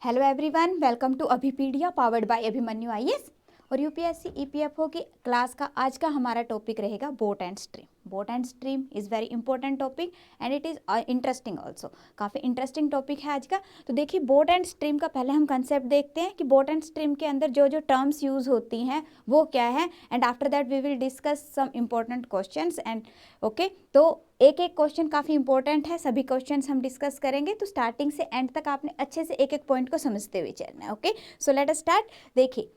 Hello everyone, welcome to Abhipedia powered by Abhimanyu IAS. और UPSC EPFO की class का आज का हमारा टॉपिक रहेगा boat and stream. Boat and stream is very important topic and it is interesting also. काफ़ी interesting topic है आज का। तो देखिए, बोट एंड स्ट्रीम का पहले हम कंसेप्ट देखते हैं कि बोट एंड स्ट्रीम के अंदर जो जो टर्म्स यूज़ होती हैं वो क्या है, and after that we will discuss some important questions and okay. तो एक एक क्वेश्चन काफ़ी इंपॉर्टेंट है, सभी क्वेश्चंस हम डिस्कस करेंगे। तो स्टार्टिंग से एंड तक आपने अच्छे से एक एक पॉइंट को समझते हुए चलना है। ओके, सो लेट अस स्टार्ट। देखिए,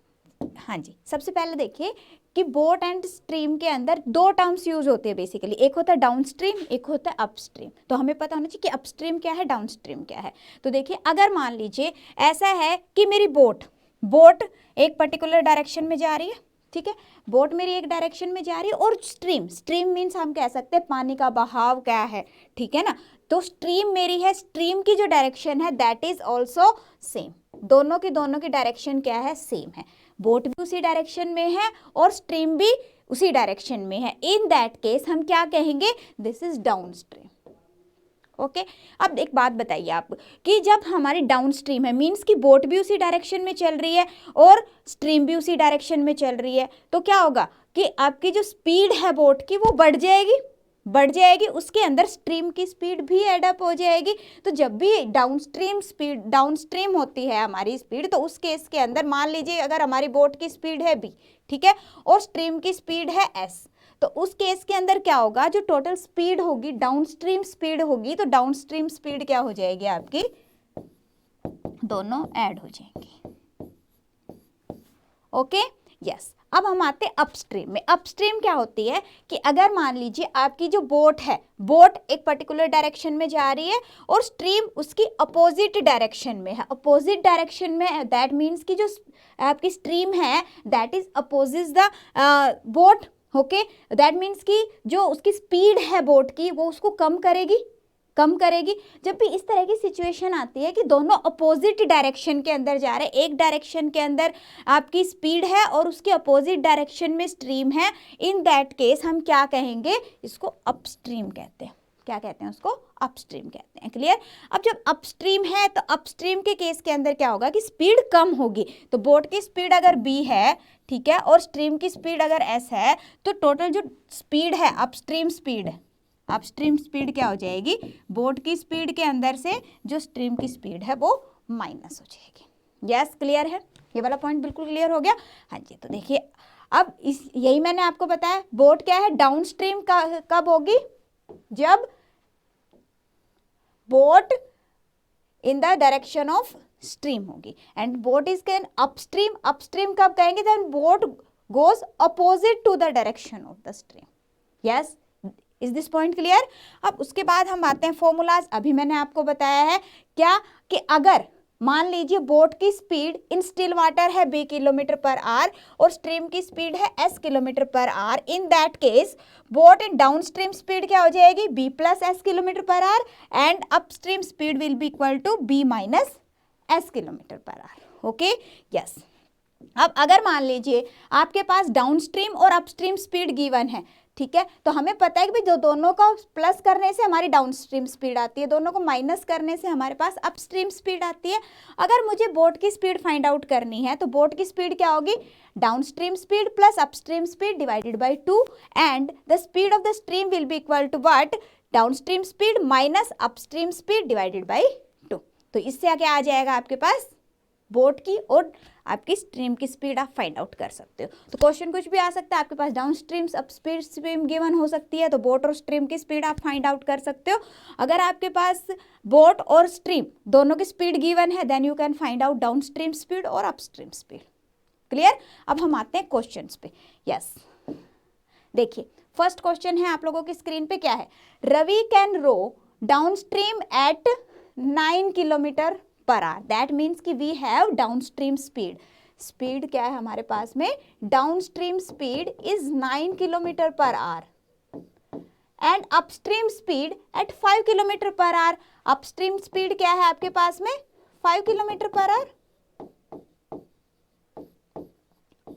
हाँ जी, सबसे पहले देखिए कि बोट एंड स्ट्रीम के अंदर दो टर्म्स यूज होते हैं बेसिकली। एक होता है डाउन स्ट्रीम, एक होता है अपस्ट्रीम। तो हमें पता होना चाहिए कि अपस्ट्रीम क्या है, डाउन स्ट्रीम क्या है। तो देखिए, अगर मान लीजिए ऐसा है कि मेरी बोट एक पर्टिकुलर डायरेक्शन में जा रही है, ठीक है, बोट मेरी एक डायरेक्शन में जा रही है, और स्ट्रीम मीन्स हम कह सकते हैं पानी का बहाव क्या है, ठीक है ना। तो स्ट्रीम मेरी है, स्ट्रीम की जो डायरेक्शन है दैट इज ऑल्सो सेम। दोनों की डायरेक्शन क्या है, सेम है। बोट भी उसी डायरेक्शन में है और स्ट्रीम भी उसी डायरेक्शन में है। इन दैट केस हम क्या कहेंगे, this is down stream. Okay, अब एक बात बताइए आप कि जब हमारी डाउन स्ट्रीम है मीन्स कि बोट भी उसी डायरेक्शन में चल रही है और स्ट्रीम भी उसी डायरेक्शन में चल रही है, तो क्या होगा कि आपकी जो स्पीड है बोट की वो बढ़ जाएगी, उसके अंदर स्ट्रीम की स्पीड भी एडअप हो जाएगी। तो जब भी डाउन स्ट्रीम होती है हमारी स्पीड, तो उस केस के अंदर मान लीजिए अगर हमारी बोट की स्पीड है b, ठीक है, और स्ट्रीम की स्पीड है s, तो उस केस के अंदर क्या होगा, जो टोटल स्पीड होगी डाउन स्ट्रीम स्पीड होगी, तो डाउन स्ट्रीम स्पीड क्या हो जाएगी आपकी, दोनों ऐड हो जाएंगी। Okay, yes. अब हम आते हैं अपस्ट्रीम में। अपस्ट्रीम क्या होती है कि अगर मान लीजिए आपकी जो बोट है, बोट एक पर्टिकुलर डायरेक्शन में जा रही है और स्ट्रीम उसकी अपोजिट डायरेक्शन में है। अपोजिट डायरेक्शन में दैट मीन्स कि जो आपकी स्ट्रीम है that is opposite the boat. Okay, that means कि जो उसकी स्पीड है बोट की वो उसको कम करेगी। जब भी इस तरह की सिचुएशन आती है कि दोनों अपोजिट डायरेक्शन के अंदर जा रहे हैं, एक डायरेक्शन के अंदर आपकी स्पीड है और उसके अपोजिट डायरेक्शन में स्ट्रीम है, इन दैट केस हम क्या कहेंगे, इसको अपस्ट्रीम कहते हैं। क्या कहते हैं उसको, अपस्ट्रीम कहते हैं। क्लियर। अब जब अपस्ट्रीम है तो अपस्ट्रीम के केस के अंदर क्या होगा कि स्पीड कम होगी। तो बोट की स्पीड अगर b है, ठीक है, और स्ट्रीम की स्पीड अगर s है, तो टोटल जो स्पीड है अपस्ट्रीम स्पीड क्या हो जाएगी, बोट की स्पीड के अंदर से जो स्ट्रीम की स्पीड है वो माइनस हो जाएगी। यस, क्लियर है, ये वाला पॉइंट बिल्कुल क्लियर हो गया। हाँ जी, तो देखिए अब यही मैंने आपको बताया, बोट क्या है, डाउन स्ट्रीम कब होगी, जब boat in the direction of stream होगी, and boat is can upstream कब कहेंगे, then boat goes opposite to the direction of the stream. Yes, is this point clear. अब उसके बाद हम आते हैं फॉर्मूलाज। अभी मैंने आपको बताया है क्या कि अगर मान लीजिए बोट की स्पीड इन स्टिल वाटर है b किलोमीटर पर आवर और स्ट्रीम की स्पीड है s kilometre per hour, in that case boat in down stream speed क्या हो जाएगी, b plus s kilometre per hour, and upstream speed will be equal to b minus s kilometre per hour. Okay, yes. अब अगर मान लीजिए आपके पास down stream और अपस्ट्रीम स्पीड गिवन है, ठीक है, तो हमें पता है कि भाई दोनों को प्लस करने से हमारी डाउन स्ट्रीम स्पीड आती है, दोनों को माइनस करने से हमारे पास अपस्ट्रीम स्पीड आती है। अगर मुझे बोट की स्पीड फाइंड आउट करनी है तो बोट की स्पीड क्या होगी, down stream speed plus upstream speed divided by 2, and the speed of the stream will be equal to what, down stream speed minus upstream speed divided by 2। तो इससे आगे आ जाएगा आपके पास बोट की और आपकी स्ट्रीम की स्पीड आप फाइंड आउट कर सकते हो। तो क्वेश्चन कुछ भी आ सकता है, आपके पास down stream upstream given हो सकती है, तो बोट और स्ट्रीम की स्पीड आप फाइंड आउट कर सकते हो। अगर आपके पास बोट और स्ट्रीम दोनों की स्पीड गिवन है, then you can find out down stream speed और अपस्ट्रीम स्पीड। क्लियर। अब हम आते हैं क्वेश्चंस पे। यस, देखिए फर्स्ट क्वेश्चन है आप लोगों की स्क्रीन पे, क्या है, Ravi can row down stream at 9 kilometre per hour. That means कि we have down stream speed क्या है हमारे पास में, down stream speed is 9 kilometre per hour and upstream speed at 5 kilometre per hour. Upstream speed क्या है आपके पास में, 5 kilometre per hour.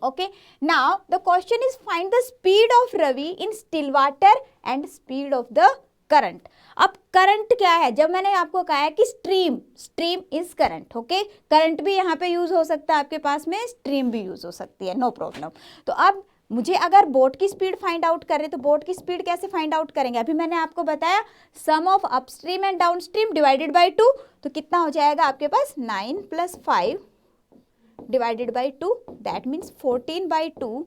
Okay, now the question is find the speed of Ravi in still water and speed of the current. अब current क्या है, जब मैंने आपको कहा है कि stream is current, okay, current भी यहाँ पे यूज हो सकता है आपके पास में, स्ट्रीम भी यूज हो सकती है, नो प्रॉब्लम। तो अब मुझे अगर बोट की स्पीड फाइंड आउट करें तो बोट की स्पीड कैसे फाइंड आउट करेंगे, अभी मैंने आपको बताया sum of upstream and downstream divided by 2, तो कितना हो जाएगा आपके पास 9 + 5 divided by 2, that means 14/2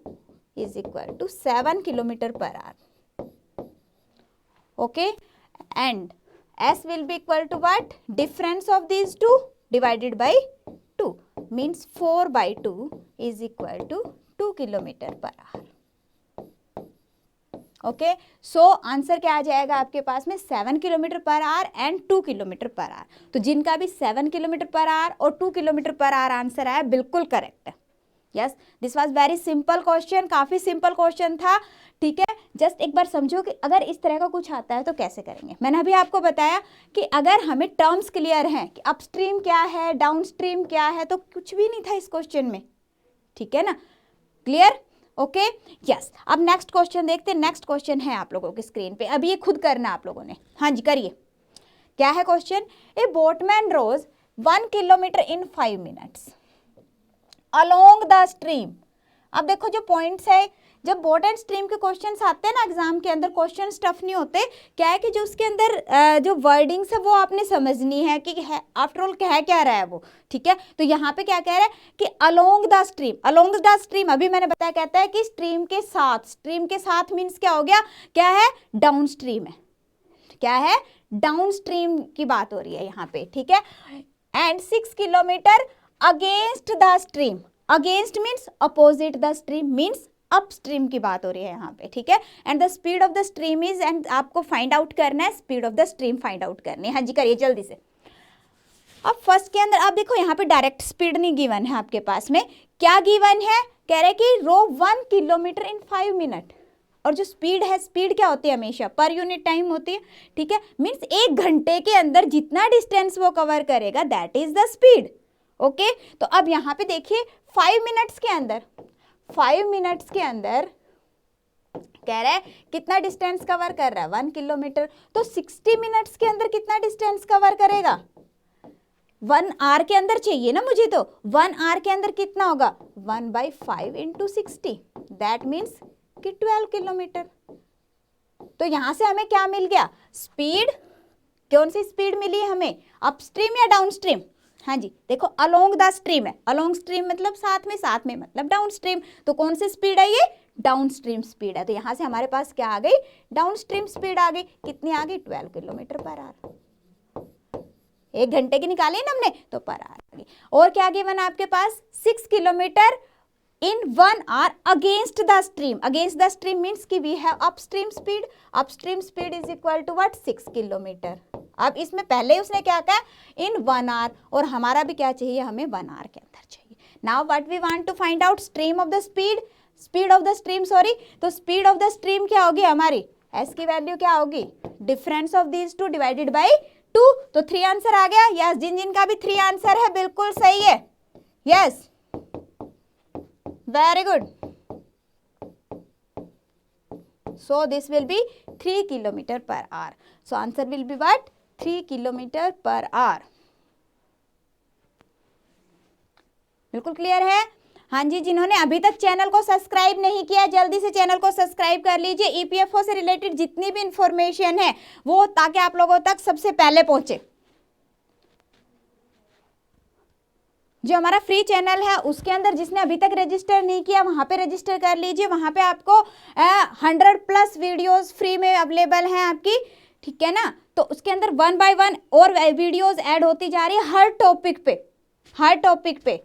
is equal to 7 km/h, okay, and s will be equal to what, difference of these two divided by 2 means 4/2 is equal to 2 km/h, okay. So answer क्या आ जाएगा आपके पास में 7 km/h एंड 2 km/h। तो जिनका भी 7 km/h और 2 km/h answer आया बिल्कुल करेक्ट है। Yes, this was very simple question, काफी सिंपल क्वेश्चन था, ठीक है। जस्ट एक बार समझो कि अगर इस तरह का कुछ आता है तो कैसे करेंगे। मैंने अभी आपको बताया कि अगर हमें टर्म्स क्लियर हैं कि अपस्ट्रीम क्या है, डाउनस्ट्रीम क्या है, तो कुछ भी नहीं था इस क्वेश्चन में, ठीक है ना, क्लियर, ओके, यस। अब नेक्स्ट क्वेश्चन देखते हैं। नेक्स्ट क्वेश्चन है आप लोगों की स्क्रीन पे, अब ये खुद करना आप लोगों ने, हाँ जी करिए। क्या है question, a boatman rows 1 kilometre in 5 minutes along the stream. अब देखो जो पॉइंट्स है, जब बोट एंड स्ट्रीम के क्वेश्चंस आते हैं ना एग्जाम के अंदर, क्वेश्चन टफ नहीं होते, क्या है कि जो उसके अंदर जो वर्डिंग्स है वो आपने समझनी है कि आफ्टर ऑल कह क्या रहा है वो, ठीक है। तो यहाँ पे क्या कह रहा है कि along the stream, along the stream अभी मैंने बताया, कहता है कि स्ट्रीम के साथ मीन्स क्या हो गया, क्या है, डाउन स्ट्रीम है, क्या है, डाउन स्ट्रीम की बात हो रही है यहाँ पे, ठीक है। And 6 kilometre against the stream, against means opposite the stream means upstream की बात हो रही है यहाँ पे, ठीक है। And the speed of the stream is, and आपको फाइंड आउट करना है speed of the stream find out करनी है, हाँ जी करिए जल्दी से। अब फर्स्ट के अंदर आप देखो यहाँ पे डायरेक्ट स्पीड नहीं गिवन है आपके पास में, क्या गिवन है, कह रहे कि रो 1 किलोमीटर इन 5 मिनट, और जो स्पीड है, स्पीड क्या होती है, हमेशा पर यूनिट टाइम होती है, ठीक है, मीन्स 1 घंटे के अंदर जितना डिस्टेंस वो कवर करेगा that is the speed, okay. तो अब यहाँ पे देखिए 5 मिनट्स के अंदर, 5 मिनट्स के अंदर कह रहा है कितना डिस्टेंस कवर कर रहा है, 1 किलोमीटर, तो 60 मिनट्स के अंदर कितना डिस्टेंस कवर करेगा, 1 आवर के अंदर चाहिए ना मुझे, तो 1 आवर के अंदर कितना होगा, 1/5 × 60, दैट मीन्स कि 12 किलोमीटर। तो यहां से हमें क्या मिल गया, स्पीड, कौन सी स्पीड मिली हमें, अपस्ट्रीम या डाउनस्ट्रीम, हाँ जी देखो अलोंग द स्ट्रीम है, अलोंग स्ट्रीम मतलब साथ में मतलब डाउन स्ट्रीम, तो कौन सी स्पीड है ये, डाउन स्ट्रीम स्पीड है। तो यहाँ से हमारे पास क्या आ गई, डाउन स्ट्रीम स्पीड आ गई, कितनी आ गई, 12 km/h, 1 घंटे की निकाली ना हमने, तो पर आवर आ गई। और क्या गिवन आपके पास, 6 kilometre in 1 hour against the stream, against the stream means कि we have upstream speed is equal to what, 6 kilometre. अब इसमें पहले उसने क्या कहा, इन 1 hour, और हमारा भी क्या चाहिए, हमें 1 hour के अंदर चाहिए। Now what we want to find out, stream of the speed of the stream, sorry, तो स्पीड ऑफ द स्ट्रीम क्या होगी हमारी, एस की वैल्यू क्या होगी, difference of these 2 divided by 2, तो 3 आंसर आ गया। यस, जिनका भी 3 आंसर है बिल्कुल सही है, yes, very good. So this will be 3 km/h. So answer will be what? 3 km/h. बिल्कुल क्लियर है, हाँ जी। जिन्होंने अभी तक चैनल को सब्सक्राइब नहीं किया जल्दी से चैनल को सब्सक्राइब कर लीजिए। ईपीएफओ से रिलेटेड जितनी भी इंफॉर्मेशन है वो ताकि आप लोगों तक सबसे पहले पहुंचे। जो हमारा फ्री चैनल है उसके अंदर जिसने अभी तक रजिस्टर नहीं किया वहाँ पे रजिस्टर कर लीजिए। वहाँ पे आपको 100+ वीडियोस फ्री में अवेलेबल हैं आपकी, ठीक है ना। तो उसके अंदर 1 by 1 और वीडियोस ऐड होती जा रही है हर टॉपिक पे।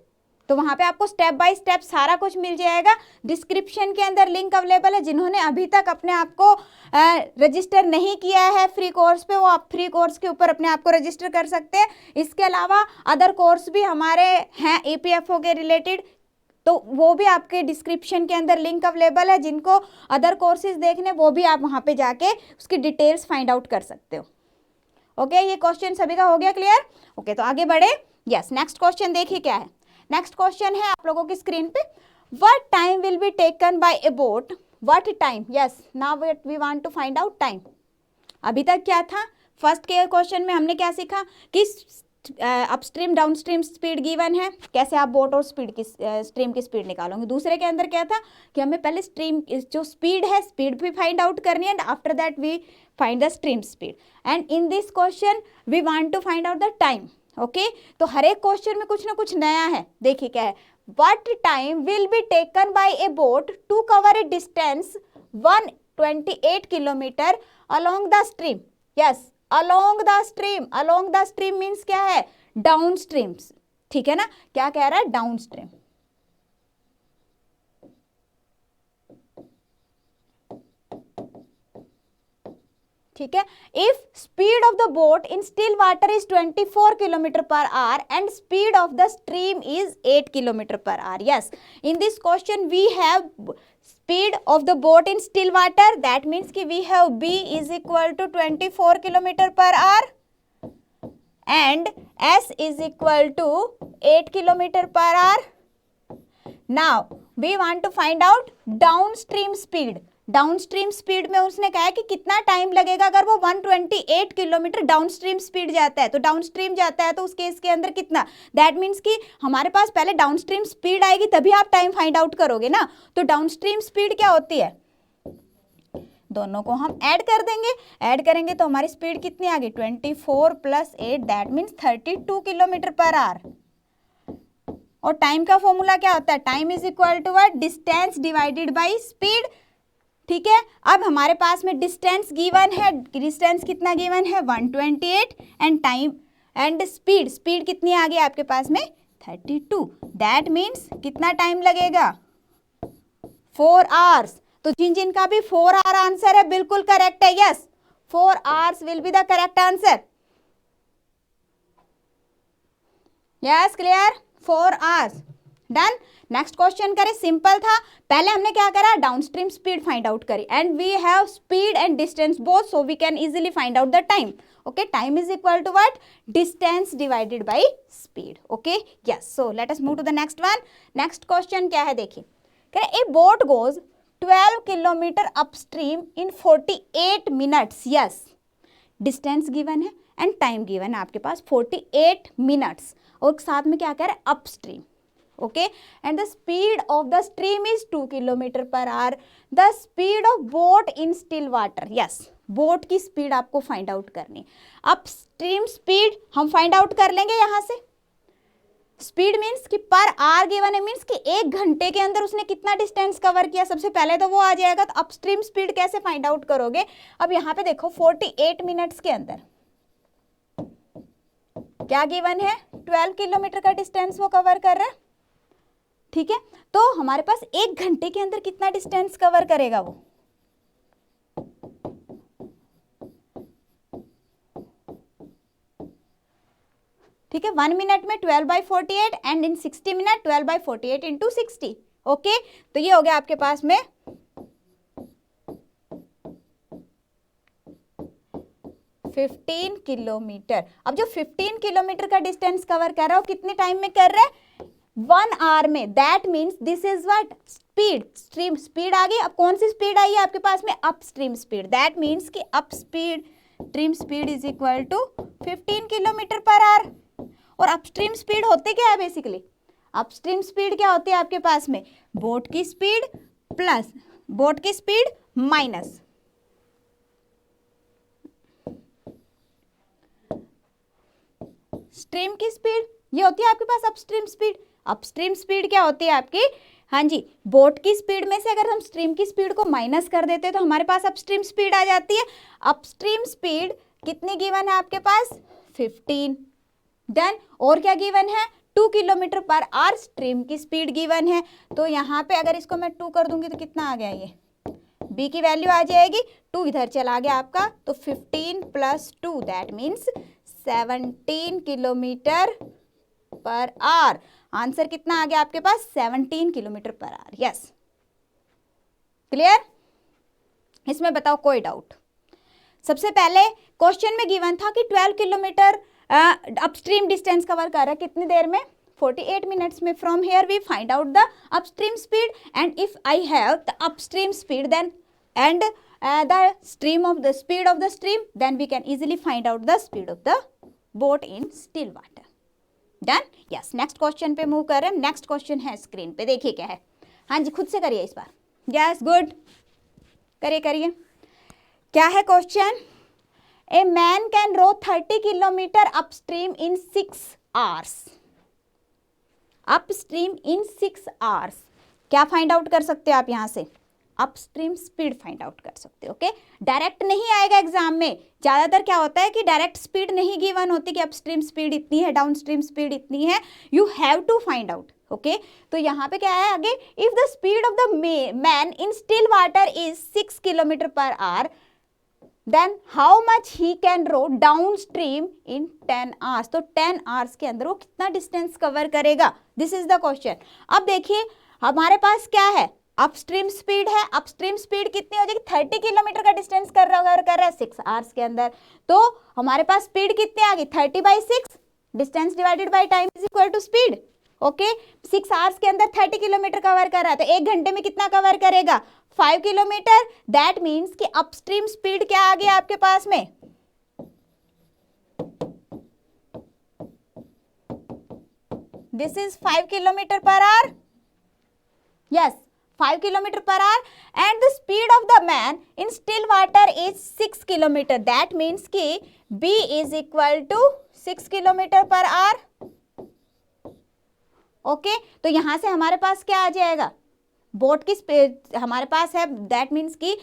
तो वहाँ पे आपको स्टेप बाय स्टेप सारा कुछ मिल जाएगा। डिस्क्रिप्शन के अंदर लिंक अवेलेबल है। जिन्होंने अभी तक अपने आप को रजिस्टर नहीं किया है फ्री कोर्स पे, वो आप फ्री कोर्स के ऊपर अपने आप को रजिस्टर कर सकते हैं। इसके अलावा अदर कोर्स भी हमारे हैं ईपीएफओ के रिलेटेड, तो वो भी आपके डिस्क्रिप्शन के अंदर लिंक अवेलेबल है। जिनको अदर कोर्सेज देखने वो भी आप वहाँ पे जाके उसकी डिटेल्स फाइंड आउट कर सकते हो। ओके, ये क्वेश्चन सभी का हो गया क्लियर? ओके, तो आगे बढ़े। यस, नेक्स्ट क्वेश्चन देखिए क्या है। नेक्स्ट क्वेश्चन है आप लोगों की स्क्रीन पे, what time will be taken by a boat, what time, yes now we want to find out time. अभी तक क्या था, फर्स्ट के क्वेश्चन में हमने क्या सीखा कि अपस्ट्रीम डाउनस्ट्रीम स्पीड गिवन है, कैसे आप बोट और स्पीड की स्ट्रीम की स्पीड निकालोगे। दूसरे के अंदर क्या था कि हमें पहले स्ट्रीम जो स्पीड है स्पीड भी फाइंड आउट करनी है, and after that we find the stream speed, and in this question we want to find out the time. Okay, तो हर एक क्वेश्चन में कुछ ना कुछ नया है। देखिए क्या है, what time will be taken by a boat to cover a distance 128 kilometre along the stream. Yes, along the stream, along the stream means क्या है, डाउन स्ट्रीम्स, ठीक है ना, क्या कह रहा है, डाउन स्ट्रीम। ठीक है, if speed of the boat in still water is 24 kilometre per hour and speed of the stream is 8 kilometre per hour. Yes, in this question we have speed of the boat in still water, that means कि we have B is equal to 24 kilometer per hour and S is equal to 8 kilometer per hour. Now we want to find out downstream speed. Downstream speed में उसने कहा है कि कितना time लगेगा अगर वो 128 किलोमीटर डाउनस्ट्रीम स्पीड जाता है, तो डाउनस्ट्रीम जाता है तो उस केस के अंदर कितना, दैट मीन्स कि हमारे पास पहले डाउनस्ट्रीम स्पीड आएगी तभी आप टाइम फाइंड आउट करोगे ना। तो डाउनस्ट्रीम स्पीड क्या होती है, दोनों को हम ऐड कर देंगे, ऐड करेंगे तो हमारी स्पीड कितनी आ गई, 24 + 8 that means 32 kilometre per hour. और टाइम का फॉर्मूला क्या होता है, time is equal to what, distance divided by speed. ठीक है, अब हमारे पास में डिस्टेंस गिवन है, डिस्टेंस कितना गिवन है 128 and time and speed, speed कितनी आ गई आपके पास में 32, दैट मीन्स कितना टाइम लगेगा 4 आवर्स। तो जिन जिन का भी 4 आवर आंसर है बिल्कुल करेक्ट है, yes 4 hours will be the correct answer. Yes clear, 4 hours done. Next question करें, सिंपल था, पहले हमने क्या करा, डाउनस्ट्रीम स्पीड फाइंड आउट करी and we have speed and distance both, so we can easily find out the time. Okay, time is equal to what, distance divided by speed. Okay, yes, so let us move to the next one. Next question क्या है, देखिए कह रहे ए boat goes 12 kilometre upstream इन 48 minutes. Yes, distance given है and time given है आपके पास 48 minutes, और साथ में क्या कह रहे हैं upstream. okay, and the speed of the stream is 2 kilometre per our. the speed of boat in still water, yes, boat की स्पीड आपको फाइंड आउट करनी। अपस्ट्रीम स्पीड हम फाइंड आउट कर लेंगे यहाँ से, स्पीड मीन्स कि पर आवर गिवन है, मीन्स कि 1 घंटे के अंदर उसने कितना डिस्टेंस कवर किया, सबसे पहले तो वो आ जाएगा। तो अपस्ट्रीम स्पीड कैसे फाइंड आउट करोगे, अब यहाँ पे देखो 48 मिनट्स के अंदर क्या गिवन है, 12 किलोमीटर का डिस्टेंस वो कवर कर रहा है। ठीक है, तो हमारे पास 1 घंटे के अंदर कितना डिस्टेंस कवर करेगा वो, ठीक है, 1 मिनट में 12/48 and in 60 minute 12/48 into 60। Okay, तो ये हो गया आपके पास में 15 किलोमीटर। अब जो 15 किलोमीटर का डिस्टेंस कवर कर रहा है वो कितने टाइम में कर रहा है, 1 आवर में। That means this is what, speed, stream speed आ गई। अब कौन सी स्पीड आई है आपके पास में, अपस्ट्रीम स्पीड। दैट मीन्स कि up speed, stream speed is equal to 15 kilometre per hour. और अपस्ट्रीम स्पीड होती क्या है बेसिकली, अपस्ट्रीम स्पीड क्या होती है आपके पास में, बोट की स्पीड प्लस बोट की स्पीड माइनस स्ट्रीम की स्पीड, ये होती है आपके पास अपस्ट्रीम स्पीड। अपस्ट्रीम स्पीड क्या होती है आपकी, हाँ जी, बोट की स्पीड में से अगर हम स्ट्रीम की स्पीड को माइनस कर देते हैं तो हमारे पास अपस्ट्रीम स्पीड आ जाती है। अपस्ट्रीम स्पीड कितनी गिवन है आपके पास, 15 डन। और क्या गिवन है, 2 किलोमीटर पर आवर स्ट्रीम की स्पीड गिवन है। तो यहाँ पे अगर इसको मैं 2 कर दूंगी तो कितना आ गया, ये बी की वैल्यू आ जाएगी, 2 इधर चला गया आपका, तो 15 + 2 that means 17 kilometre per our. Answer कितना आ गया आपके पास, 17 kilometre per hour. Yes clear, इसमें बताओ कोई डाउट। सबसे पहले क्वेश्चन में गिवन था कि 12 किलोमीटर अपस्ट्रीम डिस्टेंस कवर कर रहा है कितनी देर में, 48 मिनट्स में। From here we find out the upstream speed and if I have the upstream speed then and the stream of the speed of the stream, then we can easily find out the speed of the boat in still water. Done. Yes, next question पे move कर रहे हैं. Next question है screen पे, देखिए क्या है. हाँ जी, खुद से करिए इस बार. यस, गुड, करिए करिए. क्या है question? A man can row 30 kilometre upstream in 6 hours. Upstream in 6 hours. क्या फाइंड आउट कर सकते हो आप यहाँ से? अपस्ट्रीम स्पीड फाइंड आउट कर सकते हो. ओके, डायरेक्ट नहीं आएगा एग्जाम में. ज्यादातर क्या होता है कि डायरेक्ट स्पीड नहीं गिवन होती कि अपस्ट्रीम स्पीड इतनी है, डाउनस्ट्रीम स्पीड इतनी है. You have to find out. Okay, तो यहाँ पे क्या है आगे? If the speed of the man in still water is 6 kilometre per hour, then how much he can row down stream in 10 hours. तो 10 hours के अंदर वो कितना डिस्टेंस कवर करेगा? This is the question. अब देखिए हमारे पास क्या है? अपस्ट्रीम स्पीड है. अपस्ट्रीम स्पीड कितनी हो जाएगी? 30 किलोमीटर का डिस्टेंस कर रहा है 6 आवर्स के अंदर. तो हमारे पास स्पीड कितनी आ गई? 30/6. Distance divided by time is equal to speed. Okay, 6 hours के अंदर 30 किलोमीटर कवर कर रहा है, तो 1 घंटे में कितना कवर करेगा? 5 किलोमीटर. दैट मीन्स कि अपस्ट्रीम स्पीड क्या आ गया आपके पास में? This is 5 kilometre per hour. Yes, 5 kilometer per hour, and the speed of the man in still water is 6 kilometer. That means कि B is equal to 6 kilometer per hour. Okay, तो यहां से हमारे पास क्या आ जाएगा? बोट की speed हमारे पास है. दैट मीन्स कि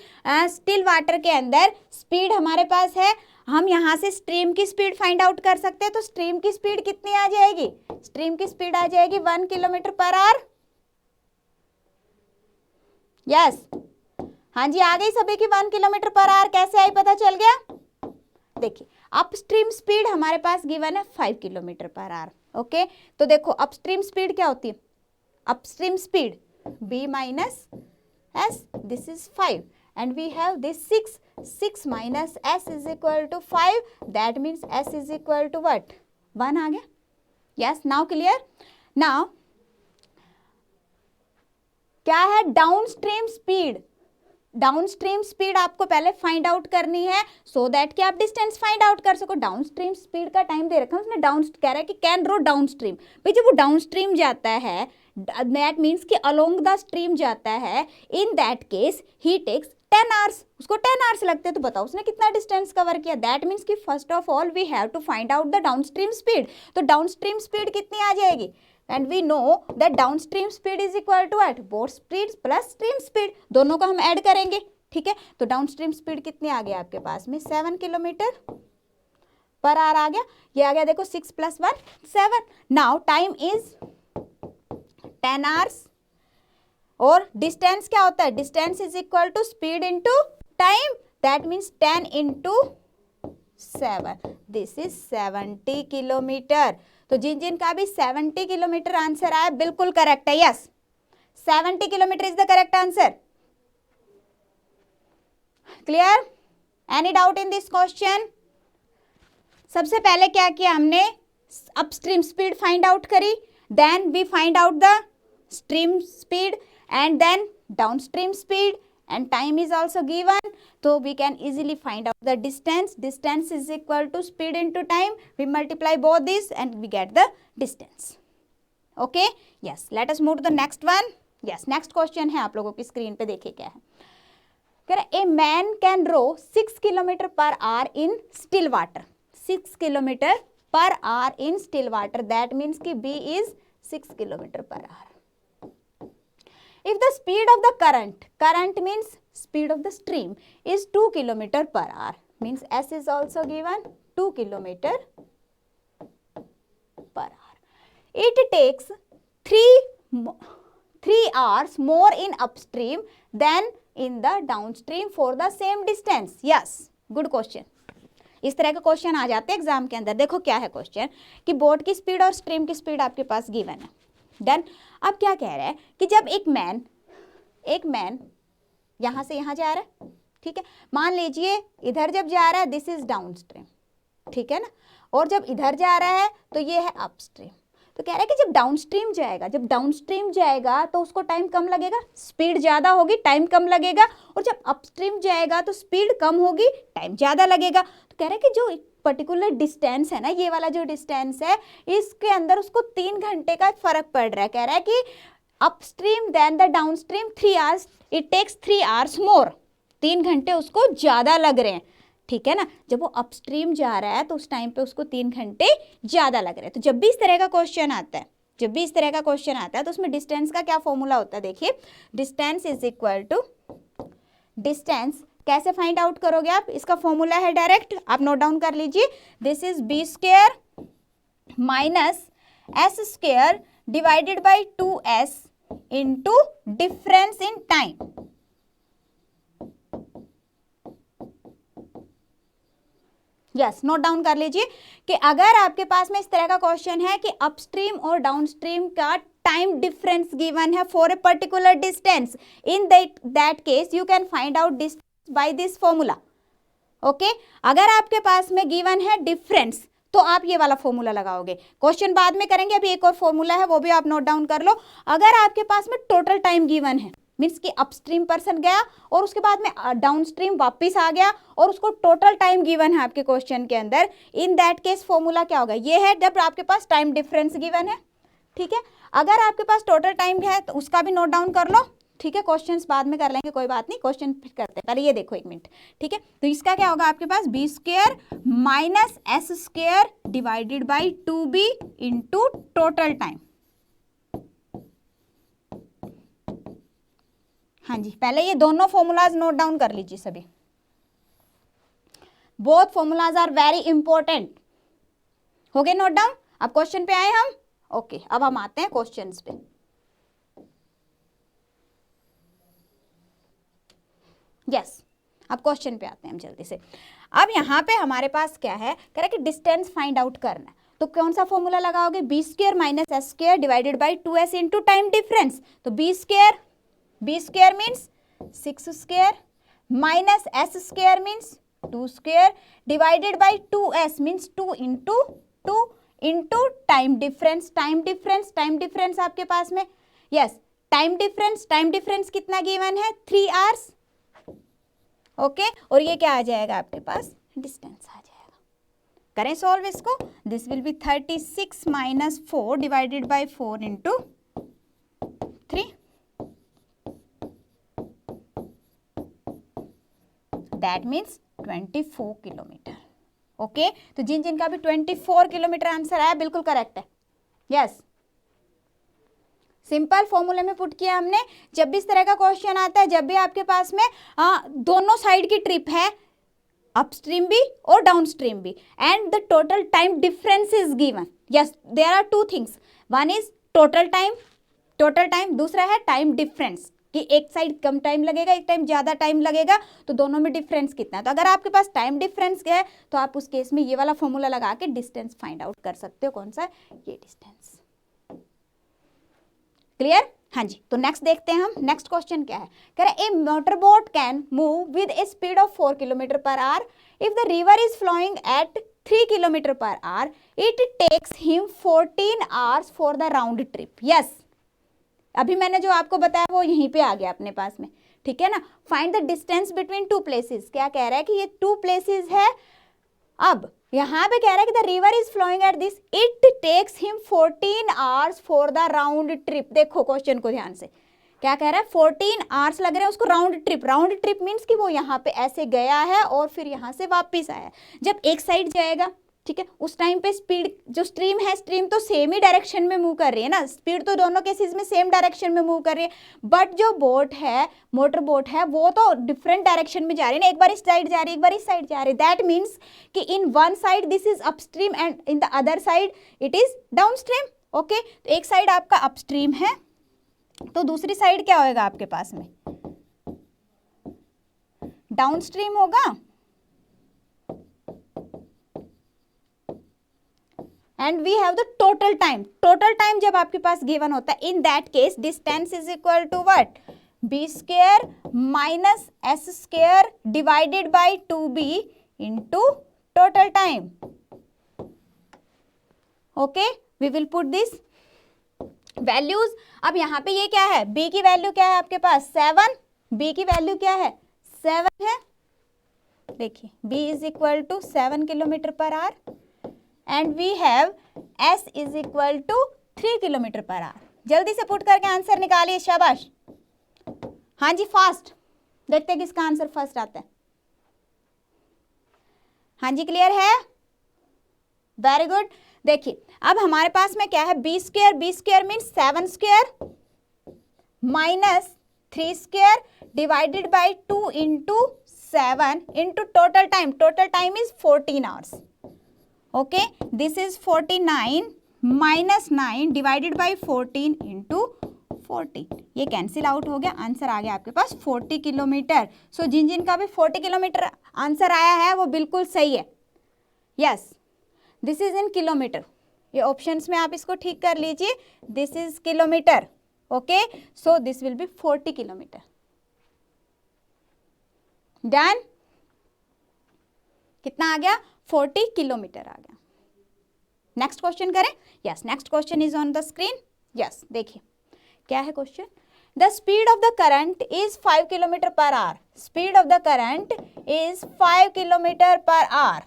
स्टिल वाटर के अंदर स्पीड हमारे पास है. हम यहाँ से स्ट्रीम की स्पीड फाइंड आउट कर सकते हैं. तो स्ट्रीम की स्पीड कितनी आ जाएगी? स्ट्रीम की स्पीड आ जाएगी 1 किलोमीटर पर आवर. यस, हाँ जी, आ गई सभी की 1 किलोमीटर पर आवर. कैसे आई पता चल गया? देखिए अपस्ट्रीम स्पीड हमारे पास गिवन है 5 किलोमीटर पर आवर. ओके, तो देखो अपस्ट्रीम स्पीड क्या होती है? Upstream speed b minus s, this is 5 and we have this 6 minus s is equal to 5. That means s is equal to what? 1 आ गया. Yes, now clear. Now क्या है? Downstream speed. Downstream speed आपको पहले find out करनी है so that कि आप डिस्टेंस फाइंड आउट कर सको. डाउनस्ट्रीम स्पीड का टाइम दे रखा है उसने. डाउन कह रहा है कि कैन रो डाउनस्ट्रीम. भाई जब वो डाउनस्ट्रीम जाता है, दैट मीन्स कि अलोंग द स्ट्रीम जाता है, in that case he takes 10 hours. उसको 10 आवर्स लगते हैं. तो बताओ उसने कितना डिस्टेंस कवर किया? दैट मीन्स कि first of all we have to find out the downstream speed. तो डाउनस्ट्रीम स्पीड कितनी आ जाएगी? And we know that downstream speed is equal to what? Boat speed plus stream speed. दोनों को हम add करेंगे. ठीक है, तो डाउनस्ट्रीम स्पीड कितनी आ गया आपके पास में? 7 किलोमीटर पर आवर आ गया. ये आ गया देखो 6 + 1 7. Now time is 10 hours. और डिस्टेंस क्या होता है? Distance is equal to speed into time. That means 10 into 7. This is 70 kilometre. तो जिन जिन का भी 70 किलोमीटर आंसर आया बिल्कुल करेक्ट है. Yes, 70 kilometre is the correct answer. Clear? Any doubt in this question? सबसे पहले क्या किया हमने? अपस्ट्रीम स्पीड फाइंड आउट करी, then we find out the stream speed and then downstream speed, and time is also given, so we can easily find out the distance. Distance is equal to speed into time. We multiply both these and we get the distance. Okay, yes, let us move to the next one. Yes, next question है आप लोगों की screen पे. देखिए क्या है. कह रहा है a man can row 6 kilometer per hour in still water. 6 kilometer per hour in still water. That means कि B is 6 kilometer per hour. If the speed of the current means speed of the stream is 2 kilometer per hour, means S is also given 2 kilometer per hour. It takes 3 hours more in upstream than in the downstream for the same distance. Yes, good question. इस तरह के question आ जाते हैं exam के अंदर. देखो क्या है क्वेश्चन कि बोट की स्पीड और स्ट्रीम की स्पीड आपके पास गिवन है. डन. अब क्या कह रहा है कि जब एक मैन यहां से यहां जा रहा है, ठीक है, मान लीजिए इधर जब जा रहा है दिस इज डाउन स्ट्रीम, ठीक है ना, और जब इधर जा रहा है तो ये है अपस्ट्रीम. तो कह रहा है कि जब डाउनस्ट्रीम जाएगा तो उसको टाइम कम लगेगा, स्पीड ज़्यादा होगी, टाइम कम लगेगा, और जब अपस्ट्रीम जाएगा तो स्पीड कम होगी, टाइम ज़्यादा लगेगा। तो कह रहा है कि जो पर्टिकुलर डिस्टेंस है ना, ये वाला जो डिस्टेंस है, इसके अंदर उसको 3 घंटे का फर्क पड़ रहा है। कह रहा है कि upstream then the downstream 3 hours, it takes 3 hours more, 3 घंटे उसको ज़्यादा लग रहे हैं, ठीक है ना। जब वो अपस्ट्रीम जा रहा है तो उस टाइम पे उसको 3 घंटे ज़्यादा लग रहे हैं। तो जब भी इस तरह का क्वेश्चन आता है तो उसमें डिस्टेंस का क्या फॉर्मूला होता है, देखिए, distance is equal to, distance कैसे फाइंड आउट करोगे आप, इसका फॉर्मूला है डायरेक्ट, आप नोट डाउन कर लीजिए, this is B square minus S square divided by 2s into difference in time. Yes, note down कर लीजिए कि अगर आपके पास में इस तरह का क्वेश्चन है कि अपस्ट्रीम और डाउनस्ट्रीम का टाइम डिफरेंस गिवन है for a particular distance, in that case you can find out distance by this formula. Okay, अगर आपके पास में गिवन है डिफरेंस तो आप ये वाला फॉर्मूला लगाओगे, क्वेश्चन बाद में करेंगे, अभी एक और फॉर्मूला है वो भी आप नोट डाउन कर लो। अगर आपके पास में टोटल टाइम गिवन है, मीन्स कि अपस्ट्रीम पर्सन गया और उसके बाद में डाउनस्ट्रीम वापस आ गया और उसको टोटल टाइम गिवन है आपके क्वेश्चन के अंदर, इन दैट केस फॉर्मूला क्या होगा, ये है जब आपके पास टाइम डिफरेंस गिवन है, ठीक है। अगर आपके पास टोटल टाइम है तो उसका भी नोट डाउन कर लो, ठीक है, क्वेश्चंस बाद में कर लेंगे, कोई बात नहीं, क्वेश्चन फिर करते हैं, पहले ये देखो 1 मिनट, ठीक है। तो इसका क्या होगा आपके पास, b square minus S square divided by 2b into total time. हाँ जी, पहले ये दोनों फॉर्मूलाज नोट डाउन कर लीजिए सभी, both formulas are very important. हो गए नोट डाउन, अब क्वेश्चन पे आए हम। ओके, अब हम आते हैं क्वेश्चंस पे। यस, अब क्वेश्चन पे आते हैं हम जल्दी से। अब यहाँ पे हमारे पास क्या है, कह रहा है कि डिस्टेंस फाइंड आउट करना है, तो कौन सा फॉर्मूला लगाओगे, b square minus S square divided by 2s into time difference. तो b square means 6 square minus S square means 2 square divided by 2s means 2 into time difference. Time difference आपके पास में, यस, टाइम डिफरेंस कितना given है, 3 hours. Okay, और ये क्या आ जाएगा आपके पास, डिस्टेंस आ जाएगा। करें सॉल्व इसको, this will B 36 minus 4 divided by 4 into 3, that means 24 kilometre. Okay, तो जिनका भी 24 किलोमीटर आंसर आया बिल्कुल करेक्ट है। यस, सिंपल फॉर्मूले में पुट किया हमने। जब भी इस तरह का क्वेश्चन आता है, जब भी आपके पास में दोनों साइड की ट्रिप है, अपस्ट्रीम भी और डाउनस्ट्रीम भी, and the total time difference is given, yes, there are 2 things, one is total time, दूसरा है टाइम डिफरेंस, कि एक साइड कम टाइम लगेगा, एक टाइम ज़्यादा टाइम लगेगा, तो दोनों में डिफरेंस कितना है। तो अगर आपके पास टाइम डिफरेंस है तो आप उस केस में ये वाला फॉर्मूला लगा के डिस्टेंस फाइंड आउट कर सकते हो। कौन सा, ये डिस्टेंस। क्लियर, हाँ जी। तो नेक्स्ट देखते हैं हम, नेक्स्ट क्वेश्चन क्या है, कह रहे a motor boat can move with a speed of 4 kilometre per hour if the river is flowing at 3 kilometre per hour, it takes him 14 hours for the round trip. Yes, अभी मैंने जो आपको बताया वो यहीं पे आ गया अपने पास में, ठीक है ना। Find the distance between 2 places, क्या कह रहा है कि ये 2 प्लेसेस है। अब यहाँ पे कह रहा है कि the river is flowing at this, it takes him 14 hours for the round trip. देखो क्वेश्चन को ध्यान से, क्या कह रहा है, 14 आवर्स लग रहे हैं उसको राउंड ट्रिप मीन्स कि वो यहाँ पे ऐसे गया है और फिर यहाँ से वापस आया। जब एक साइड जाएगा, ठीक है, उस टाइम पे स्पीड, जो स्ट्रीम है, स्ट्रीम तो सेम ही डायरेक्शन में मूव कर रही है ना, स्पीड तो दोनों केसेस में सेम डायरेक्शन में मूव कर रही है, बट जो बोट है, मोटर बोट है, वो तो डिफरेंट डायरेक्शन में जा रही है ना, एक बार इस साइड जा रही है, एक बार इस साइड जा रही है। दैट मीन्स कि in one side this is upstream and in the other side it is downstream. Okay, तो एक साइड आपका अपस्ट्रीम है तो दूसरी साइड क्या होएगा आपके पास में, डाउनस्ट्रीम होगा। And we have the total time जब आपके पास गिवन होता है, in that case distance is equal to what, B square minus S square divided by 2b into total time. Okay, we will put this values, अब यहाँ पे ये क्या है, b की वैल्यू क्या है आपके पास 7, b की वैल्यू क्या है 7 है। देखिए b is equal to 7 kilometre per hour and we have s is equal to 3 kilometre per hour. जल्दी से पुट करके आंसर निकालिए, शाबाश। हाँ जी फास्ट, देखते हैं किसका आंसर फर्स्ट आता है। हाँ जी क्लियर है, वेरी गुड। देखिए अब हमारे पास में क्या है, B square means 7 square minus 3 square divided by 2 into 7 into total time is 14 hours. Okay, this is 49 minus 9 divided by 14 into 40, ये कैंसिल आउट हो गया, आंसर आ गया आपके पास 40 किलोमीटर। सो जिन जिन का भी 40 किलोमीटर आंसर आया है वो बिल्कुल सही है। Yes, this is in kilometre, ये ऑप्शंस में आप इसको ठीक कर लीजिए, this is kilometre. Okay, so this will B 40 kilometre. Done, कितना आ गया 40 किलोमीटर आ गया। नेक्स्ट क्वेश्चन करें। Yes, next question is on the screen. Yes, देखिए क्या है question, the speed of the current is 5 kilometre per our, speed of the current is 5 kilometre per our.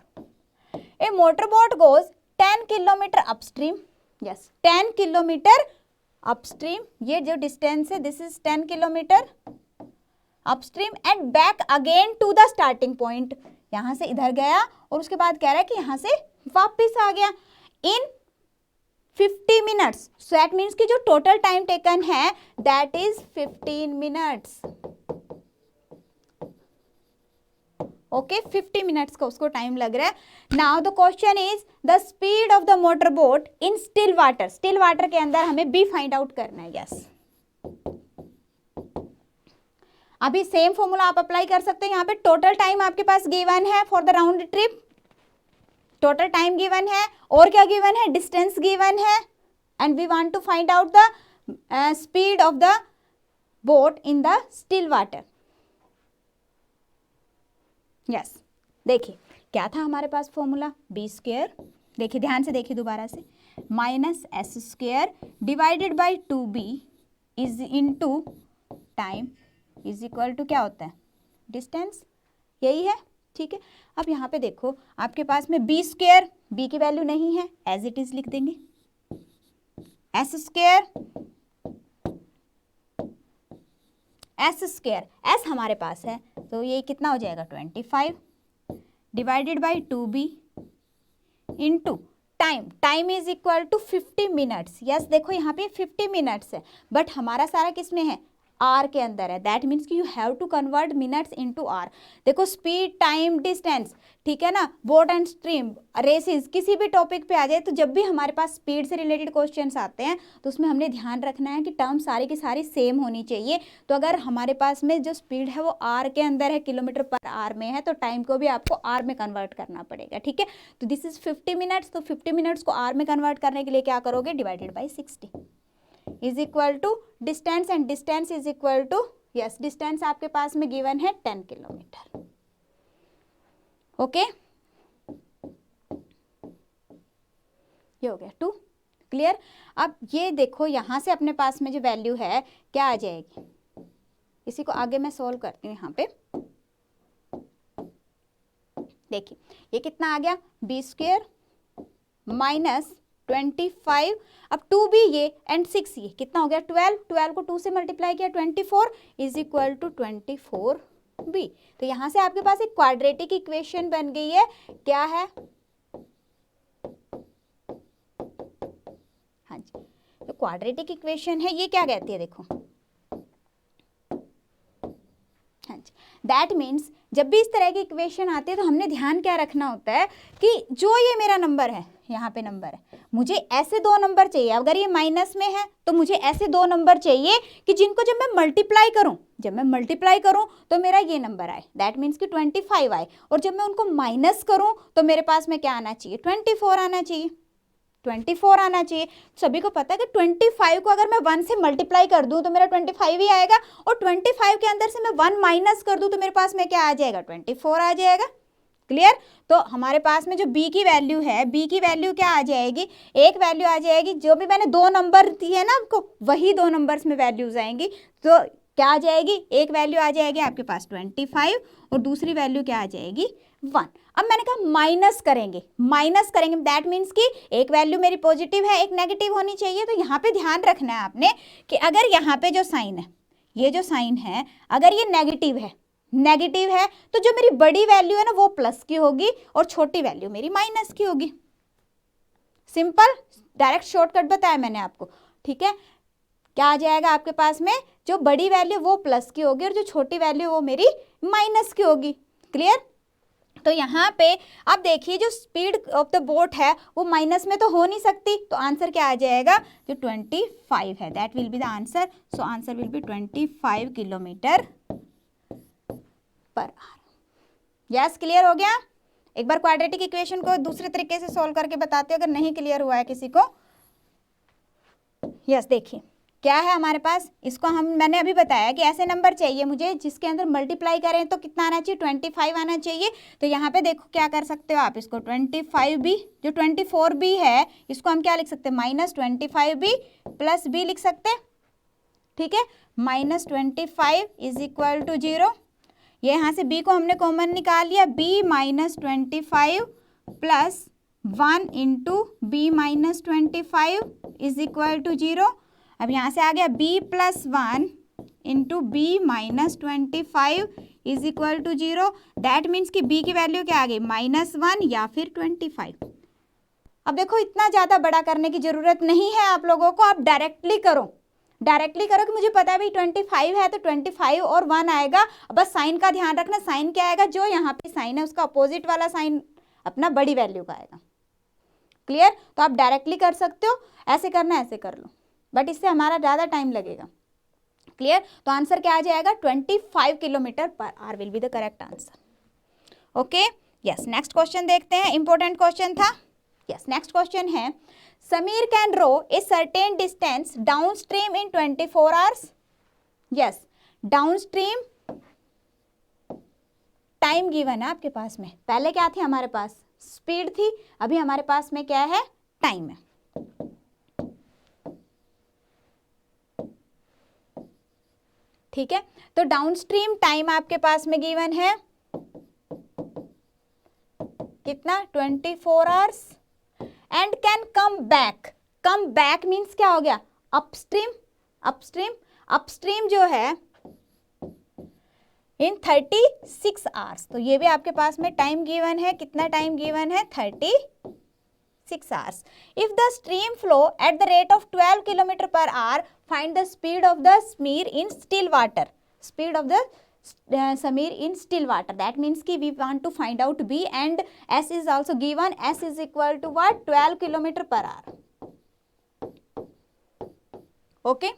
A motorboat goes 10 kilometre upstream. Yes, 10 kilometre upstream, ये जो distance है this is 10 kilometre upstream and back again to the starting point. यहां से इधर गया और उसके बाद कह रहा है कि यहां से वापस आ गया इन 50 मिनट्स। सो दैट मीन्स कि जो टोटल टाइम टेकन है that is 15 minutes. Okay, 50 minutes का उसको टाइम लग रहा है। Now the question is the speed of the motor boat in still water, still water के अंदर हमें बी फाइंड आउट करना है। यस, अभी सेम फॉर्मूला आप अप्लाई कर सकते हैं। यहाँ पे टोटल टाइम आपके पास गिवन है for the round trip, total time given है और क्या गिवन है, डिस्टेंस गिवन है and we want to find out the speed of the boat in the still water. Yes, देखिए क्या था हमारे पास फॉर्मूला, बी स्क्वायर, देखिए ध्यान से देखिए दोबारा से, minus S square divided by 2b is into time is equal to क्या होता है, डिस्टेंस, यही है। ठीक है, अब यहाँ पे देखो आपके पास में बी स्क्वायर, बी की वैल्यू नहीं है, एज इट इज लिख देंगे, S square, S square, S हमारे पास है तो ये कितना हो जाएगा 25 divided by 2b into time, time is equal to 50 minutes. Yes, देखो यहाँ पे 50 मिनट्स है बट हमारा सारा किस में है, आर के अंदर है, दैट मीन्स कि you have to convert minutes into hour. देखो स्पीड, टाइम, डिस्टेंस, ठीक है ना, बोट एंड स्ट्रीम, रेसेस, किसी भी टॉपिक पे आ जाए तो जब भी हमारे पास स्पीड से रिलेटेड क्वेश्चंस आते हैं तो उसमें हमने ध्यान रखना है कि टर्म सारी की सारी सेम होनी चाहिए। तो अगर हमारे पास में जो स्पीड है वो आर के अंदर है, किलोमीटर पर आर में है, तो टाइम को भी आपको आर में कन्वर्ट करना पड़ेगा। ठीक है, तो दिस इज 50 मिनट्स, तो 50 मिनट्स को आर में कन्वर्ट करने के लिए क्या करोगे, divided by 60 is equal to distance and distance is equal to, yes distance आपके पास में गिवन है 10 किलोमीटर। ओके, ये हो गया 2, क्लियर। अब ये देखो यहाँ से अपने पास में जो वैल्यू है क्या आ जाएगी, इसी को आगे मैं सोल्व करती हूँ। यहाँ पे देखिए ये कितना आ गया, बी स्क्वायर माइनस 25, अब 2b ये एंड 6 ये कितना हो गया 12, 12 को 2 से मल्टीप्लाई किया 24 इज इक्वल टू 24b। तो यहाँ से आपके पास एक क्वाड्रेटिक इक्वेशन बन गई है, क्या है, हाँ जी, तो क्वाड्रेटिक इक्वेशन है, ये क्या कहती है देखो, हाँ जी, दैट मीन्स जब भी इस तरह की इक्वेशन आती है तो हमने ध्यान क्या रखना होता है कि जो ये मेरा नंबर है, यहाँ पे नंबर है, मुझे ऐसे दो नंबर चाहिए, अगर ये माइनस में है तो मुझे ऐसे दो नंबर चाहिए कि जिनको जब मैं मल्टीप्लाई करूं तो मेरा ये नंबर आए, दैट मीन्स कि 25 आए, और जब मैं उनको माइनस करूं तो मेरे पास में क्या आना चाहिए, 24 आना चाहिए, 24 आना चाहिए। सभी को पता है कि 25 को अगर मैं 1 से मल्टीप्लाई कर दूं तो मेरा 25 ही आएगा, और 25 के अंदर से मैं 1 माइनस कर दूं तो मेरे पास में क्या आ जाएगा, 24 आ जाएगा। क्लियर। तो हमारे पास में जो b की वैल्यू है, b की वैल्यू क्या आ जाएगी, एक वैल्यू आ जाएगी, जो भी मैंने दो नंबर दिए ना आपको वही दो नंबर्स में वैल्यूज आएंगी। तो क्या आ जाएगी, एक वैल्यू आ जाएगी आपके पास 25 और दूसरी वैल्यू क्या आ जाएगी 1। अब मैंने कहा माइनस करेंगे, माइनस करेंगे दैट मीन्स कि एक वैल्यू मेरी पॉजिटिव है, एक नेगेटिव होनी चाहिए। तो यहाँ पे ध्यान रखना है आपने कि अगर यहाँ पे जो साइन है, ये जो साइन है अगर ये नेगेटिव है, नेगेटिव है तो जो मेरी बड़ी वैल्यू है ना वो प्लस की होगी और छोटी वैल्यू मेरी माइनस की होगी। सिंपल डायरेक्ट शॉर्टकट बताया मैंने आपको, ठीक है। क्या आ जाएगा आपके पास में, जो बड़ी वैल्यू वो प्लस की होगी और जो छोटी वैल्यू वो मेरी माइनस की होगी। क्लियर। तो यहाँ पे आप देखिए जो स्पीड ऑफ द बोट है वो माइनस में तो हो नहीं सकती, तो आंसर क्या आ जाएगा, जो 25 है that will be the answer. So answer will B 25 kilometre per hour. Yes, clear हो गया। एक बार क्वाड्रेटिक इक्वेशन को दूसरे तरीके से सॉल्व करके बताते हो अगर नहीं क्लियर हुआ है किसी को। यस, देखिए क्या है हमारे पास, इसको मैंने अभी बताया कि ऐसे नंबर चाहिए मुझे जिसके अंदर मल्टीप्लाई करें तो कितना आना चाहिए, 25 आना चाहिए। तो यहाँ पे देखो क्या कर सकते हो आप, इसको 25b, जो 24b है इसको हम क्या लिख सकते हैं, -25b प्लस b लिख सकते हैं, ठीक है। -25 इज इक्वल टू 0, ये यहाँ से b को हमने कॉमन निकाल लिया, b -25 plus 1 into b -25 is equal to 0। अब यहाँ से आ गया b plus 1 into b -25 is equal to 0। That means कि b की वैल्यू क्या आ गई, -1 या फिर 25। अब देखो इतना ज़्यादा बड़ा करने की ज़रूरत नहीं है आप लोगों को, आप डायरेक्टली करो, डायरेक्टली करो कि मुझे पता है भाई 25 है तो 25 और 1 आएगा। बस साइन का ध्यान रखना, साइन क्या आएगा, जो यहाँ पे साइन है उसका अपोजिट वाला साइन अपना बड़ी वैल्यू का आएगा। क्लियर। तो आप डायरेक्टली कर सकते हो, ऐसे करना ऐसे कर लो, बट इससे हमारा ज़्यादा टाइम लगेगा। क्लियर। तो आंसर क्या आ जाएगा, 25 kilometre per hour will be the correct answer. Okay, yes. Next question देखते हैं, इंपॉर्टेंट क्वेश्चन था। यस, नेक्स्ट क्वेश्चन है, Sameer can row a certain distance down stream in 24 hours. Yes, down stream time given है आपके पास में, पहले क्या थी हमारे पास, स्पीड थी, अभी हमारे पास में क्या है, टाइम है। ठीक है, तो डाउनस्ट्रीम टाइम आपके पास में गिवन है कितना, 24 hours, and can come back. Come back means क्या हो गया, अपस्ट्रीम, अपस्ट्रीम, अपस्ट्रीम जो है इन 36 आवर्स। तो ये भी आपके पास में टाइम गिवन है, कितना टाइम गिवन है, 36 hours. If the stream flow at the rate of 12 km per hour, find the speed of the Samir in still water. Speed of the Samir in still water. That means कि we want to find out B and S is also given. S is equal to what? 12 km per hour. Okay?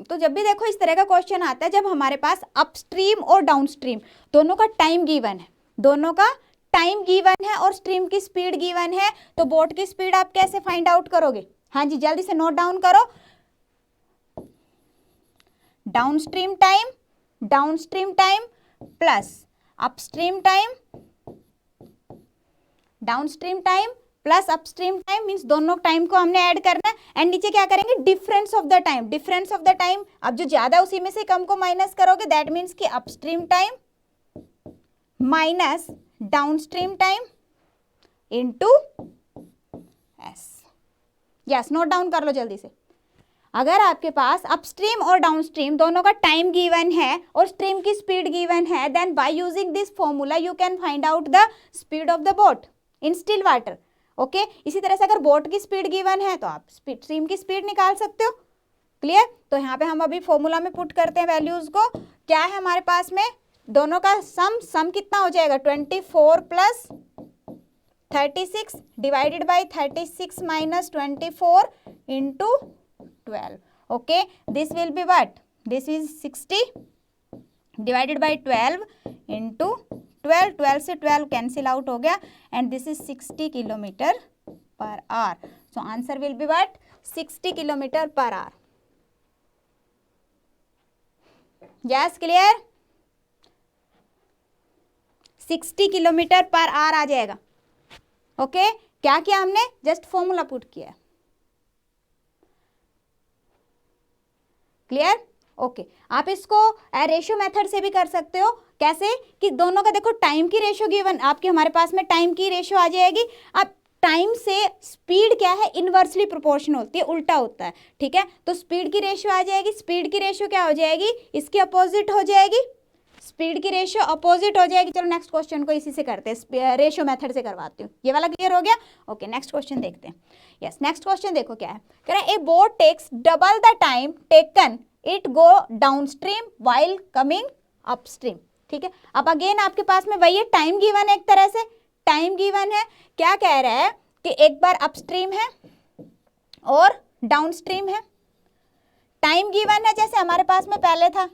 तो जब भी देखो इस तरह का question आता है, जब हमारे पास अपस्ट्रीम और डाउनस्ट्रीम दोनों का टाइम गिवन है, दोनों का टाइम गिवन है और स्ट्रीम की स्पीड गिवन है, तो बोट की स्पीड आप कैसे फाइंड आउट करोगे, हाँ जी जल्दी से नोट डाउन करो। Downstream time plus upstream time, downstream time plus upstream time means दोनों टाइम को हमने ऐड करना है, एंड नीचे क्या करेंगे, difference of the time, difference of the time. अब जो ज्यादा उसी में से कम को माइनस करोगे, दैट मीन्स कि upstream time minus downstream time into S. Yes, note down कर लो जल्दी से। अगर आपके पास अपस्ट्रीम और डाउनस्ट्रीम दोनों का टाइम गिवन है और स्ट्रीम की स्पीड गिवन है, then by using this formula you can find out the speed of the boat in still water. Okay, इसी तरह से अगर बोट की स्पीड गिवन है तो आप स्ट्रीम की स्पीड निकाल सकते हो। क्लियर। तो यहाँ पे हम अभी फॉर्मूला में पुट करते हैं वैल्यूज को। क्या है हमारे पास में, दोनों का सम कितना हो जाएगा, 24 plus 36 divided by 36 minus 24 into 12। Okay, this will be what, this is 60 divided by 12 into 12, 12 से 12 कैंसिल आउट हो गया, and this is 60 kilometre per hour. So answer will be what, 60 kilometre per hour. Yes, clear. 60 kilometre per hour आ जाएगा। Okay, क्या किया हमने, just formula put किया। Clear? Okay, आप इसको रेशियो मेथड से भी कर सकते हो। कैसे कि दोनों का देखो टाइम की रेशियो गिवन, आपके हमारे पास में टाइम की रेशियो आ जाएगी। अब टाइम से स्पीड क्या है, इनवर्सली प्रोपोर्शनल होती है, उल्टा होता है। ठीक है, तो स्पीड की रेशियो आ जाएगी। स्पीड की रेशियो क्या हो जाएगी, इसकी अपोजिट हो जाएगी। स्पीड की रेशियो अपोजिट हो जाएगी। चलो नेक्स्ट क्वेश्चन को इसी से करते हैं, रेशियो मेथड से करवाती हूँ। ये वाला क्लियर हो गया? ओके, नेक्स्ट क्वेश्चन देखते हैं। यस, नेक्स्ट क्वेश्चन देखो क्या है, कह रहा है a boat takes double the time taken it go downstream while coming upstream. ठीक है, अब अगेन आपके पास में वही है, टाइम गिवन है, एक तरह से टाइम गिवन है। क्या कह रहा है कि एक बार अपस्ट्रीम है और डाउनस्ट्रीम है। टाइम गिवन है जैसे हमारे पास में पहले था।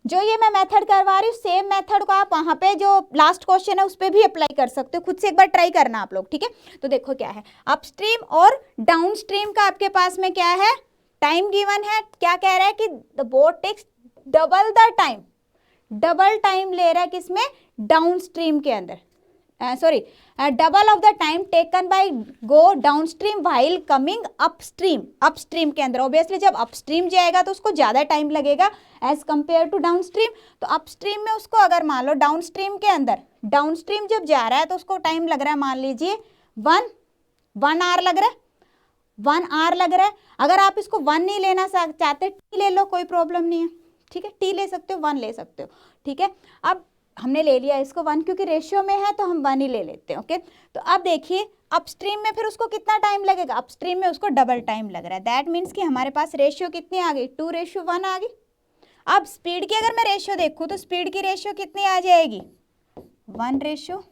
जो ये मैं मेथड करवा रही हूँ, सेम मेथड को आप वहां पे जो लास्ट क्वेश्चन है उस पर भी अप्लाई कर सकते हो। खुद से एक बार ट्राई करना आप लोग। ठीक है, तो देखो क्या है, अपस्ट्रीम और डाउनस्ट्रीम का आपके पास में क्या है, टाइम गिवन है। क्या कह रहा है कि the boat takes double the time, double time ले रहा है किसमें, डाउनस्ट्रीम के अंदर, sorry double of the time taken by go downstream while coming upstream. अपस्ट्रीम के अंदर ऑब्वियसली जब अपस्ट्रीम जाएगा तो उसको ज़्यादा टाइम लगेगा एज कंपेयर टू डाउनस्ट्रीम। तो अपस्ट्रीम में उसको अगर मान लो डाउनस्ट्रीम के अंदर, डाउनस्ट्रीम जब जा रहा है तो उसको टाइम लग रहा है, मान लीजिए 1 आवर लग रहा है, 1 आवर लग रहा है। अगर आप इसको 1 नहीं लेना चाहते, टी ले लो, कोई प्रॉब्लम नहीं है। ठीक है, टी ले सकते हो, 1 ले सकते हो। ठीक है, अब हमने ले लिया इसको 1, क्योंकि रेशियो में है तो हम 1 ही ले लेते हैं। ओके, तो अब देखिए अपस्ट्रीम में फिर उसको कितना टाइम लगेगा, अपस्ट्रीम में उसको डबल टाइम लग रहा है। दैट मीन्स कि हमारे पास रेशियो कितनी आ गई, 2:1 आ गई। अब स्पीड की अगर मैं रेशियो देखूँ तो स्पीड की रेशियो कितनी आ जाएगी, 1:2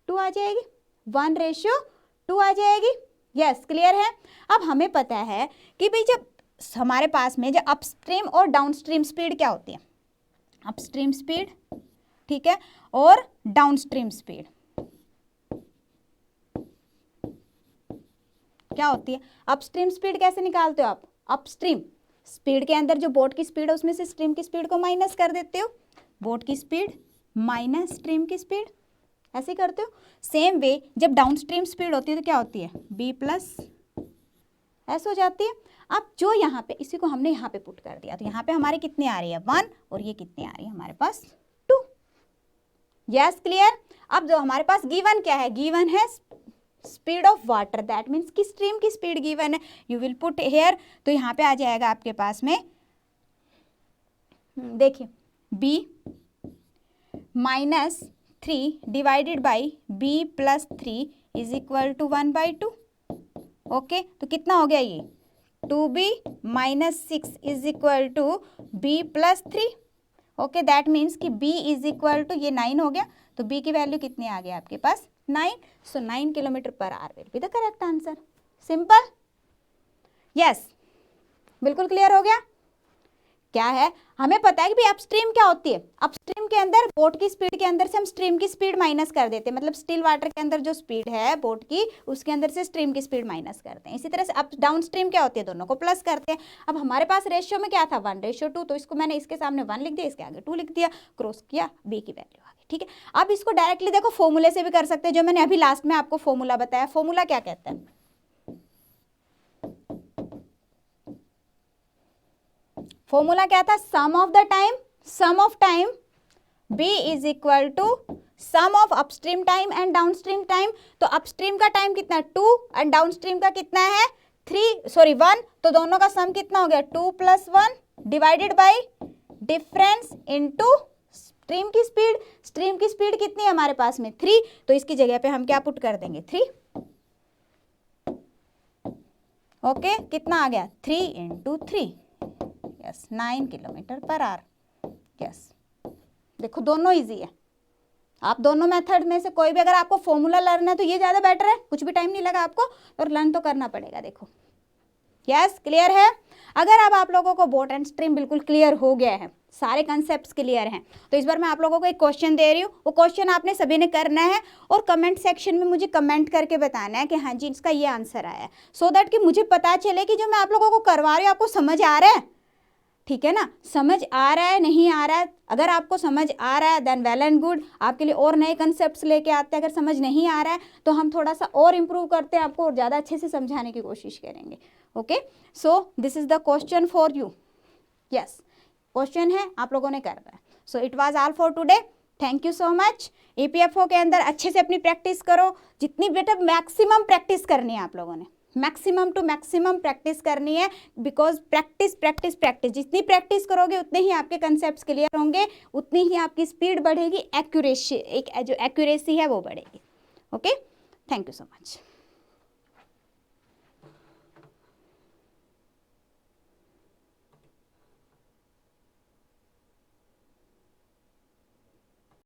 आ जाएगी, 1:2 आ जाएगी। यस, क्लियर है? अब हमें पता है कि भाई जब हमारे पास में जब अपस्ट्रीम और डाउनस्ट्रीम स्पीड क्या होती है, अपस्ट्रीम स्पीड, ठीक है, और डाउनस्ट्रीम स्पीड क्या होती है। अपस्ट्रीम स्पीड कैसे निकालते हो आप, अपस्ट्रीम स्पीड के अंदर जो बोट की स्पीड है उसमें से स्ट्रीम की स्पीड को माइनस कर देते हो, बोट की स्पीड माइनस स्ट्रीम की स्पीड, ऐसे करते हो। सेम वे जब डाउनस्ट्रीम स्पीड होती है तो क्या होती है, b प्लस ऐसे हो जाती है। अब जो यहाँ पे इसी को हमने यहाँ पे पुट कर दिया, तो यहाँ पे हमारी कितनी आ रही है 1, और ये कितनी आ रही है हमारे पास 2। Yes, clear? अब जो हमारे पास गिवन क्या है, गिवन है speed of water, that means कि स्ट्रीम की स्पीड गिवन है, यू विल पुट हेयर। तो यहाँ पे आ जाएगा आपके पास में, देखिए b minus 3 divided by b plus 3 is equal to 1/2। Okay, तो कितना हो गया ये 2b minus 6 is equal to b plus 3। Okay, that means कि b इज इक्वल टू, ये 9 हो गया, तो b की वैल्यू कितनी आ गया आपके पास 9। सो 9 kilometre per hour will be the correct answer. Simple? Yes, बिल्कुल क्लियर हो गया। क्या है, हमें पता है कि भाई अपस्ट्रीम क्या होती है, अपस्ट्रीम के अंदर बोट की स्पीड के अंदर से हम स्ट्रीम की स्पीड माइनस कर देते हैं, मतलब स्टिल वाटर के अंदर जो स्पीड है बोट की उसके अंदर से स्ट्रीम की स्पीड माइनस करते हैं। इसी तरह से अप डाउन स्ट्रीम क्या होती है, दोनों को प्लस करते हैं। अब हमारे पास रेशियो में क्या था 1:2, तो इसको मैंने इसके सामने 1 लिख दिया, इसके आगे 2 लिख दिया, क्रॉस किया, b की वैल्यू आ गई। ठीक है, अब इसको डायरेक्टली देखो फॉर्मूले से भी कर सकते हैं, जो मैंने अभी लास्ट में आपको फॉर्मूला बताया। फॉर्मूला क्या कहता है, फॉर्मूला क्या था, sum of time b is equal to sum of upstream time and downstream time. तो अपस्ट्रीम का टाइम कितना है 2 एंड डाउनस्ट्रीम का कितना है 1, तो दोनों का सम कितना हो गया 2 + 1 divided by difference into stream की स्पीड। स्ट्रीम की स्पीड कितनी है हमारे पास में 3, तो इसकी जगह पे हम क्या पुट कर देंगे 3। ओके, कितना आ गया 3 × 3, yes 9 kilometre per hour. Yes, देखो दोनों इजी है, आप दोनों मेथड में से कोई भी, अगर आपको फॉर्मूला लर्न है तो ये ज़्यादा बेटर है, कुछ भी टाइम नहीं लगा आपको, और लर्न तो करना पड़ेगा। देखो यस, क्लियर है? अगर अब आप लोगों को बोट एंड स्ट्रीम बिल्कुल क्लियर हो गया है, सारे कंसेप्ट क्लियर हैं, तो इस बार मैं आप लोगों को एक क्वेश्चन दे रही हूँ, वो क्वेश्चन आपने सभी ने करना है और कमेंट सेक्शन में मुझे कमेंट करके बताना है कि हाँ जी इसका ये आंसर आया है, सो दैट कि मुझे पता चले कि जो मैं आप लोगों को करवा रही हूँ आपको समझ आ रहा है। ठीक है ना, समझ आ रहा है नहीं आ रहा है, अगर आपको समझ आ रहा है देन वेल एंड गुड, आपके लिए और नए कंसेप्ट्स लेके आते हैं। अगर समझ नहीं आ रहा है तो हम थोड़ा सा और इम्प्रूव करते हैं, आपको और ज़्यादा अच्छे से समझाने की कोशिश करेंगे। Okay, so this is the question for you. Yes, question है, आप लोगों ने करना है। So it was all for today, thank you so much. EPFO के अंदर अच्छे से अपनी प्रैक्टिस करो, जितनी बेटा मैक्सिमम प्रैक्टिस करनी है आप लोगों ने, मैक्सिमम टू मैक्सिमम प्रैक्टिस करनी है, बिकॉज प्रैक्टिस प्रैक्टिस प्रैक्टिस, जितनी प्रैक्टिस करोगे उतने ही आपके कंसेप्ट्स क्लियर होंगे, उतनी ही आपकी स्पीड बढ़ेगी, एक्यूरेसी, एक जो एक्यूरेसी है वो बढ़ेगी। Okay, thank you so much.